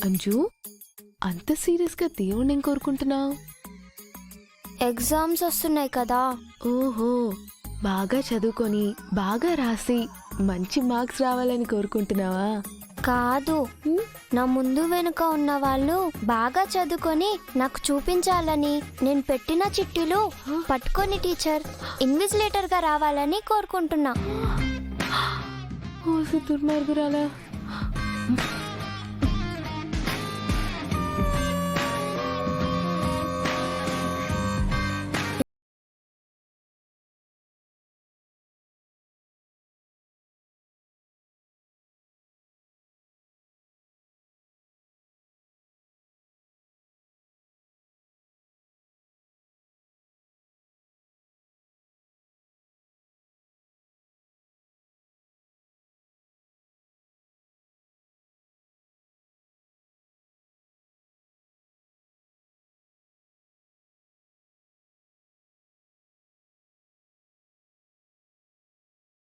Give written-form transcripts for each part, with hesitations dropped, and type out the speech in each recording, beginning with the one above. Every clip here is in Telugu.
అంజు, అంత సీరియస్ గా దేవుణ్ణి ఏం కోరుకుంటున్నావు? ఎగ్జామ్స్ వస్తున్నాయి కదా. ఓహో, బాగా చదువుకొని బాగా రాసి మంచి మార్క్స్ రావాలని కోరుకుంటున్నావా? కాదు, నా ముందు వెనుక ఉన్న వాళ్ళు బాగా చదువుకొని నాకు చూపించాలని, నేను పెట్టిన చిట్టీలు పట్టుకొని టీచర్ ఇన్విజిలేటర్ గా రావాలని కోరుకుంటున్నా. ఓ దుర్మార్గురాలా.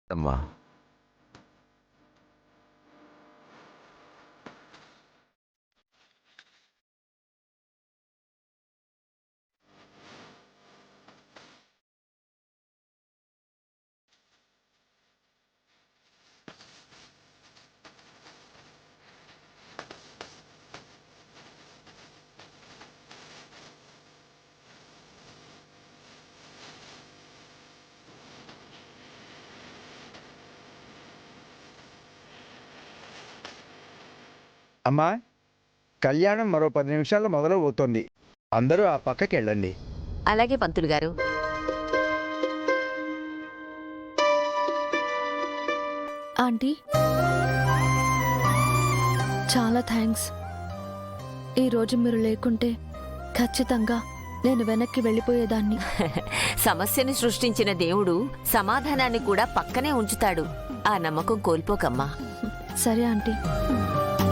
అమ్మా, అమ్మా, కళ్యాణం మరో 10 నిమిషాల్లో మొదలవుతోంది. అందరూ ఆ పక్కకి వెళ్ళండి. అలాగే పంతులు గారు. ఆంటీ, చాలా థ్యాంక్స్. ఈరోజు మీరు లేకుంటే ఖచ్చితంగా నేను వెనక్కి వెళ్ళిపోయేదాన్ని. సమస్యని సృష్టించిన దేవుడు సమాధానాన్ని కూడా పక్కనే ఉంచుతాడు. ఆ నమ్మకం కోల్పోకమ్మా. సరే ఆంటీ.